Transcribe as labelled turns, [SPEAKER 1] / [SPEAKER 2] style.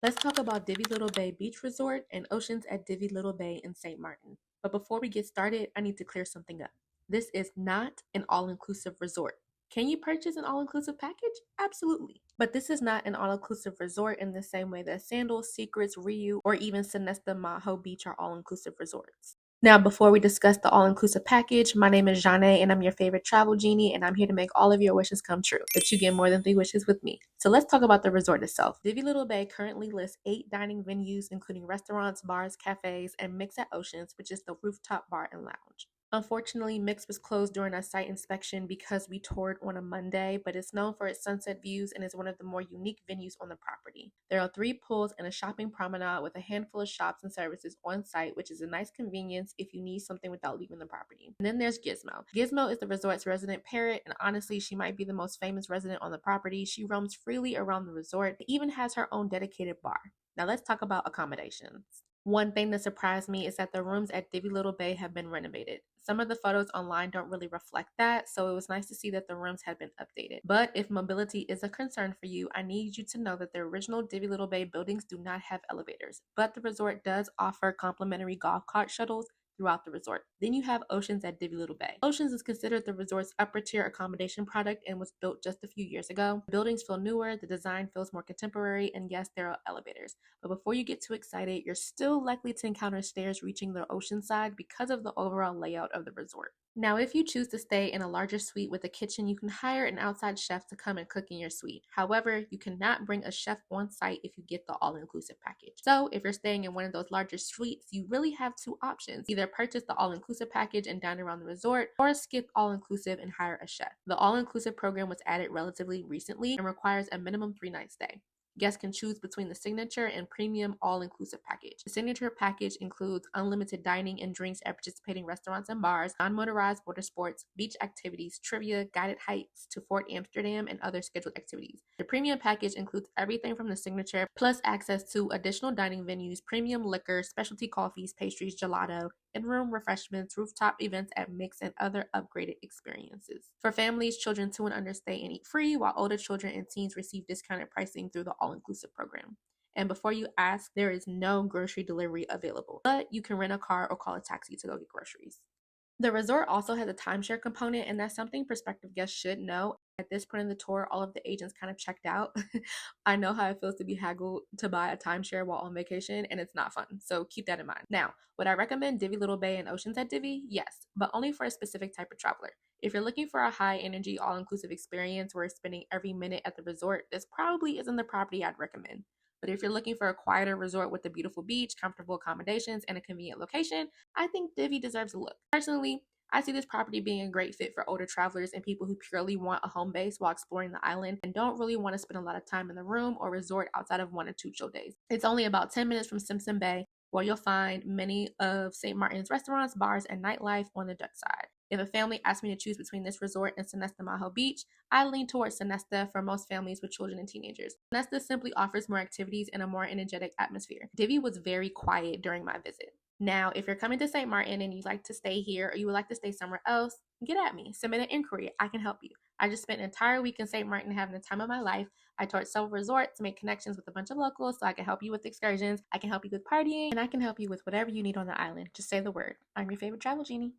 [SPEAKER 1] Let's talk about Divi Little Bay Beach Resort and Oceans at Divi Little Bay in St. Martin. But before we get started, I need to clear something up. This is not an all-inclusive resort. Can you purchase an all-inclusive package? Absolutely. But this is not an all-inclusive resort in the same way that Sandals, Secrets, Ryu, or even Sonesta Maho Beach are all-inclusive resorts. Now, before we discuss the all-inclusive package, my name is Jonne and I'm your favorite travel genie, and I'm here to make all of your wishes come true, but you get more than 3 wishes with me. So let's talk about the resort itself. Divi Little Bay currently lists 8 dining venues, including restaurants, bars, cafes, and Mix at Oceans, which is the rooftop bar and lounge. Unfortunately, Mix was closed during our site inspection because we toured on a Monday, but it's known for its sunset views and is one of the more unique venues on the property. There are 3 pools and a shopping promenade with a handful of shops and services on site, which is a nice convenience if you need something without leaving the property. And then there's Gizmo. Gizmo is the resort's resident parrot, and honestly, she might be the most famous resident on the property. She roams freely around the resort and even has her own dedicated bar. Now let's talk about accommodations. One thing that surprised me is that the rooms at Divi Little Bay have been renovated. Some of the photos online don't really reflect that, so it was nice to see that the rooms had been updated. But if mobility is a concern for you, I need you to know that the original Divi Little Bay buildings do not have elevators, but the resort does offer complimentary golf cart shuttles throughout the resort. Then you have Oceans at Divi Little Bay. Oceans is considered the resort's upper tier accommodation product and was built just a few years ago. The buildings feel newer, the design feels more contemporary, and yes, there are elevators. But before you get too excited, you're still likely to encounter stairs reaching the ocean side because of the overall layout of the resort. Now, if you choose to stay in a larger suite with a kitchen, you can hire an outside chef to come and cook in your suite. However, you cannot bring a chef on site if you get the all-inclusive package. So if you're staying in one of those larger suites, you really have 2 options. Either purchase the all-inclusive package and dine around the resort, or skip all-inclusive and hire a chef. The all-inclusive program was added relatively recently and requires a minimum 3-night stay. Guests can choose between the signature and premium all-inclusive package. The signature package includes unlimited dining and drinks at participating restaurants and bars, non-motorized water sports, beach activities, trivia, guided hikes to Fort Amsterdam, and other scheduled activities. The premium package includes everything from the signature, plus access to additional dining venues, premium liquor, specialty coffees, pastries, gelato, in-room refreshments, rooftop events at Mix, and other upgraded experiences. For families, children 2 and under stay and eat free, while older children and teens receive discounted pricing through the all-inclusive program. And before you ask, there is no grocery delivery available, but you can rent a car or call a taxi to go get groceries. The resort also has a timeshare component, and that's something prospective guests should know. At this point in the tour, all of the agents kind of checked out. I know how it feels to be haggled to buy a timeshare while on vacation, and it's not fun. So keep that in mind. Now, would I recommend Divi Little Bay and Oceans at Divi? Yes, but only for a specific type of traveler. If you're looking for a high energy, all inclusive experience where spending every minute at the resort, this probably isn't the property I'd recommend. But if you're looking for a quieter resort with a beautiful beach, comfortable accommodations, and a convenient location, I think Divi deserves a look. Personally, I see this property being a great fit for older travelers and people who purely want a home base while exploring the island and don't really want to spend a lot of time in the room or resort outside of 1 or 2 chill days. It's only about 10 minutes from Simpson Bay, where you'll find many of St. Martin's restaurants, bars, and nightlife on the Dutch side. If a family asked me to choose between this resort and Sonesta Maho Beach, I lean towards Sonesta for most families with children and teenagers. Sonesta simply offers more activities and a more energetic atmosphere. Divi was very quiet during my visit. Now, if you're coming to St. Martin and you'd like to stay here or you would like to stay somewhere else, get at me. Submit an inquiry. I can help you. I just spent an entire week in St. Martin having the time of my life. I toured several resorts to make connections with a bunch of locals so I can help you with excursions, I can help you with partying, and I can help you with whatever you need on the island. Just say the word. I'm your favorite travel genie.